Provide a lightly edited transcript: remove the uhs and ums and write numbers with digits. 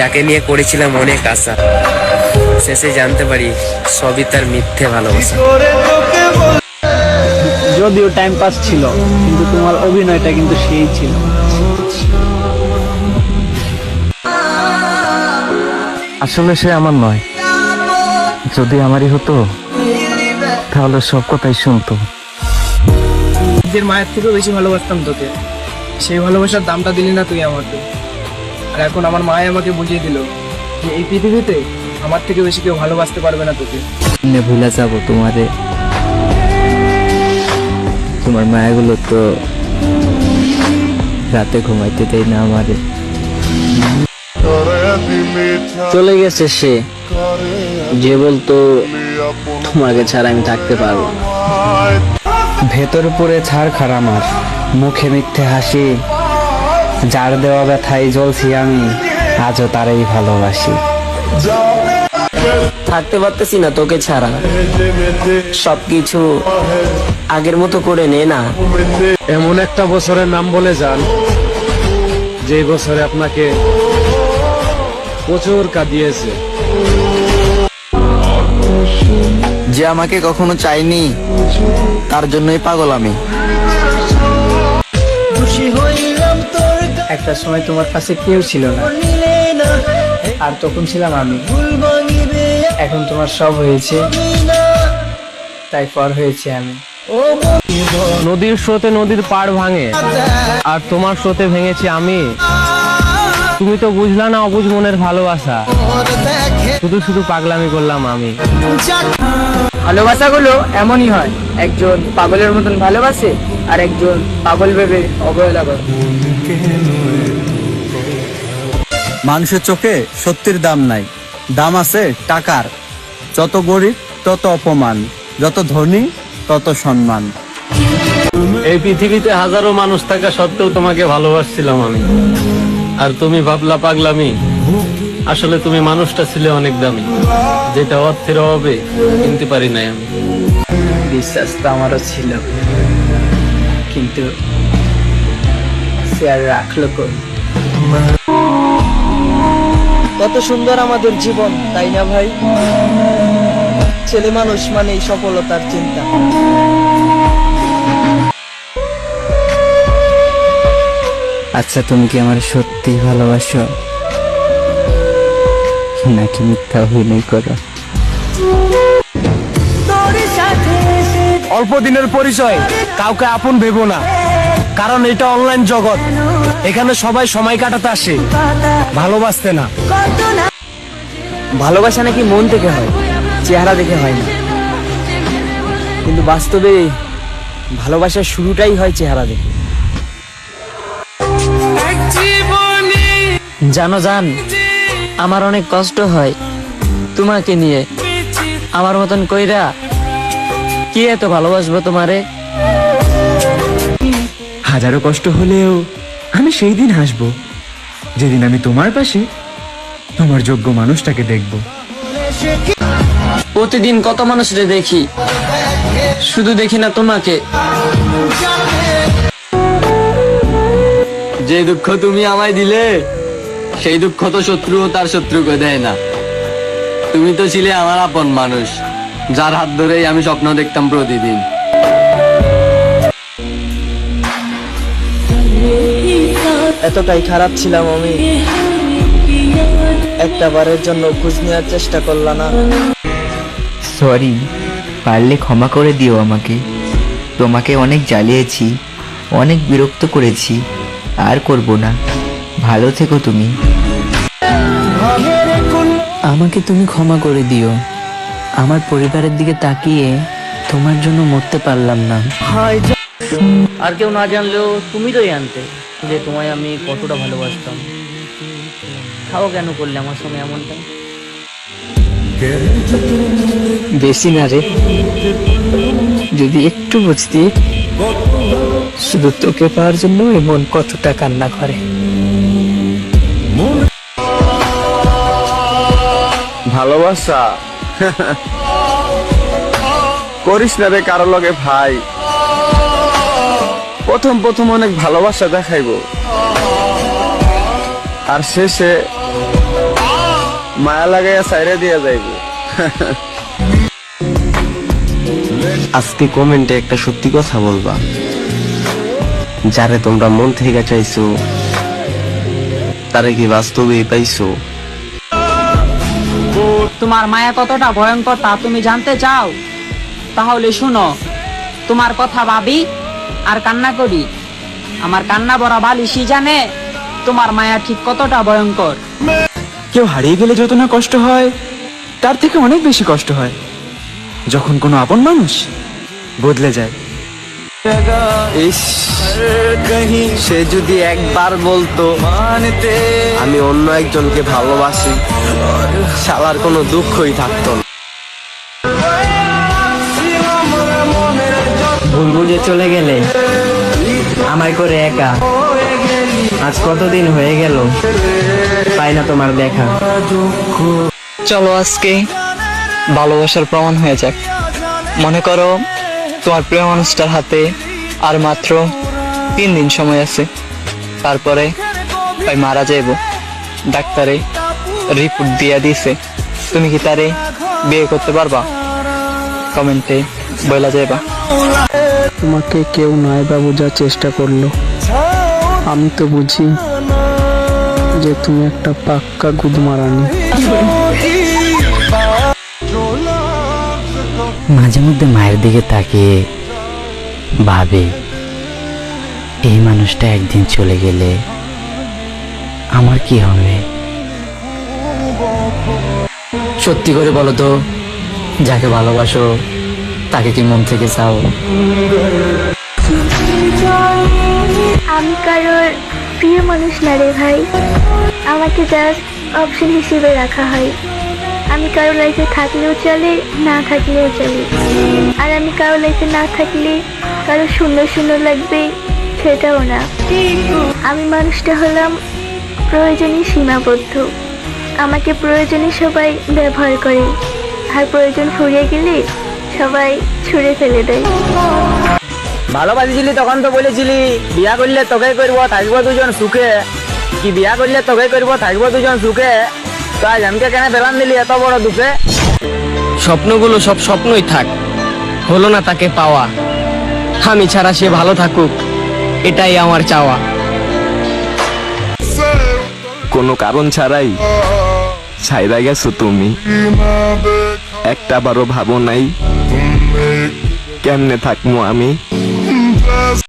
যাকে নিয়ে করেছিলাম অনেক আশা, শেষে জানতে পারি সবই তার মিথ্যে ভালোবাসা। যদিও টাইম পাস ছিল, কিন্তু তোমার অভিনয়টা কিন্তু সেই ছিল। আসলে সে আমার নয়, যদি আমারই হতো তাহলে সব কথাই শুনতো। নিজের মায়ের থেকেও বেশি ভালোবাসতাম তোকে, সেই ভালোবাসার দামটা দিলি না তুই আমাকে। আর এখন আমার মায়ে আমাকে বুঝিয়ে দিল যে এই পৃথিবীতে আমার থেকে বেশি কেউ ভালোবাসতে পারবে না তোকে। ভুলে যাবো তোমারে, তোমার মায়াগুলো তো রাতে ঘুমাইতে দেয় না আমারে। চলে গেছে সে, যে বলতো তোমাকে ছাড়া আমি থাকতে পারবো না। ভেতর পুরে ছাড়খাড় আমার, মুখে মিথ্যে হাসি, যার দেওয়া ব্যথায় জ্বলছি আমি, আজও তারই ভালোবাসি। থাকতে পারতেছি না তোকে ছাড়া, সবকিছু আগের মতো করে নে না। এমন একটা বছরের নাম বলে যান যে বছরে আপনাকে প্রচুর কাঁদিয়েছে। যে আমাকে কখনো চাইনি তার জন্যই পাগল আমি। একটা সময় তোমার কাছে কেউ ছিল না, আর তখন ছিলাম আমি। এখন তোমার সব হয়েছে, তাই পর হয়েছে আমি। নদীর স্রোতে নদীর পাড় ভাঙে, আর তোমার স্রোতে ভেঙেছি আমি। তুমি তো বুঝলা না অবুঝ মনের ভালোবাসা, শুধু শুধু পাগলামি করলাম আমি। ভালোবাসাগুলো এমনই হয়, একজন পাগলের মতন ভালোবাসে আর একজন পাগল ভেবে অবহেলা করে। মানুষের চোখে সত্যির দাম নাই, দাম আছে টাকার। যত গরিব তত অপমান, যত ধনী তত সম্মান। এই পৃথিবীতে হাজারো মানুষ থাকা সত্ত্বেও তোমাকে ভালোবাসছিলাম আমি, আর তুমি ভাবলা পাগলামি। আসলে তুমি মানুষটা ছিলে অনেক দামি, যেটা অর্থের অভাবে কিনতে পারি নাই আমি। বিশ্বাস তো আমারও ছিল, কিন্তু সে আর রাখলো কই। কত সুন্দর আমাদের জীবন, তাই না ভাই? ছেলে মানুষ মানে সফলতার চিন্তা। আচ্ছা, তুমি কি আমার সত্যি ভালোবাসো নাকি মিথ্যা অভিনয় করো? অল্প দিনের পরিচয় কাউকে আপন ভেবো না, কারণ এটা অনলাইন জগৎ। এখানে সবাই সময় কাটাতে আসে, ভালোবাসতে না। ভালোবাসা নাকি মন থেকে হয়, চেহারা দেখে হয় না। কিন্তু বাস্তবে ভালোবাসার শুরুটাই হয় চেহারা দেখে। জানো জান, আমার অনেক কষ্ট হয় তোমাকে নিয়ে। আমার মতন কইরা কি এত ভালোবাসবো তোমারে? হাজারো কষ্ট হলেও আমি সেই দিন হাসবো যেদিন আমি তোমার পাশে তোমার যোগ্য মানুষটাকে দেখব। প্রতিদিন কত মানুষরে দেখি, শুধু দেখি না তোমাকে। যে দুঃখ তুমি আমায় দিলে, সেই দুঃখ তো শত্রুও তার শত্রুকে দেয় না। তুমি তো ছিলে আমার আপন মানুষ, যার হাত ধরেই আমি স্বপ্ন দেখতাম প্রতিদিন। এতটাই খারাপ ছিলাম আমি, একটা বারের জন্য খোঁজ নেওয়ার চেষ্টা করলাম না। সরি, পারলে ক্ষমা করে দিও আমাকে। তোমাকে অনেক জ্বালিয়েছি, অনেক বিরক্ত করেছি, আর করব না। ভালো থেকো তুমি। আমাকে তুমি ক্ষমা করে দিও। আমার পরিবারের দিকে তাকিয়ে তোমার জন্য মরতে পারলাম না। আর কেউ না জানলেও তুমি তো জানতে যে তোমায় আমি কতটা ভালোবাসতাম। খাও কেন করলে আমার সঙ্গে এমনটা? বেশি না রে, যদি একটু বুঝতি, শুধু তোকে পাওয়ার জন্য এমন কতটা কান্না করে। ভালোবাসা করিস না রে কারো লগে ভাই। প্রথম প্রথম অনেক ভালোবাসা দেখাইবো, আর শেষে মায়া লাগাইয়া সাইরে দিয়া যাইব। আজকে কমেন্টে একটা সত্যি কথা বলবা, যারে তোমরা মন থেকে চাইছো তারে কি বাস্তবেই পাইছো? তোমার মায়া কতটা ভয়ঙ্কর তা তুমি জানতে চাও? তাহলে শুনো, তোমার কথা ভাবি আর কান্না করি। আমার কান্না ভরা বালিশই জানে তোমার মায়া ঠিক কতটা ভয়ঙ্কর। কেউ হারিয়ে গেলে যত না কষ্ট হয়, তার থেকে অনেক বেশি কষ্ট হয় যখন কোনো আপন মানুষ বদলে যায়। ইস, সে যদি একবার বলতো আমি অন্য একজনকে ভালোবাসি, শালার কোনো দুঃখই থাকতো না। ভুল বুঝে চলে গেলে আমায় করে একা। আজ কতদিন হয়ে গেল পাই না তোমার দেখা। চলো আজকে ভালোবাসার প্রমাণ হয়ে যাক। মনে করো তোমার প্রিয় মানুষটার হাতে আর মাত্র 3 দিন সময় আছে, তারপরে ভাই মারা যাইব। ডাক্তারে রিপোর্ট দিয়া দিছে, তুমি কি তারে বিয়ে করতে পারবা? কমেন্টে বইলা যাইবা। তোমাকে কেউ নয় বা বোঝার চেষ্টা করলো, আমি তো বুঝি যে তুমি একটা পাক্কা গুদমারানি। মাঝে মধ্যে মায়ের দিকে তাকিয়ে ভাবে, এই মানুষটা একদিন চলে গেলে আমার কি হবে? সত্যি করে বলো তো, যাকে ভালোবাসো তাকে কি মন থেকে চাও? আমি কারোর প্রিয় মানুষ না রে ভাই, আমাকে জাস্ট অপশন হিসেবে রাখা হয়। আমি কারো লাইফে থাকলেও চলে, না থাকলেও চলে। আর আমি কারো লাইফে না থাকলে কারো সুন্দর সুন্দর লাগবে সেটাও না। আমি মানুষটা হলাম প্রয়োজনে সীমাবদ্ধ। আমাকে প্রয়োজনে সবাই ব্যবহার করে, আর প্রয়োজন ফুরিয়ে গেলে সবাই ছুঁড়ে ফেলে দেয়। ভালোবাসিছিলি তখন তো বলেছিলি বিয়া করলে তোকে করবো, থাকবো দুজন সুখে। কি বিয়া করলে তোকে করবো, থাকবো দুজন সুখে? তো আজ আমাকে কেন বেলান দিলি এত বড় দুঃখে? স্বপ্নগুলো সব স্বপ্নই থাক, হলো না তাকে পাওয়া। আমি ছাড়া সে ভালো থাকুক, এটাই আমার চাওয়া। কোনো কারণ ছাড়াই ছাইরা গেছো তুমি, একটা বারো ভাবো নাই কেমনে থাকবো আমি।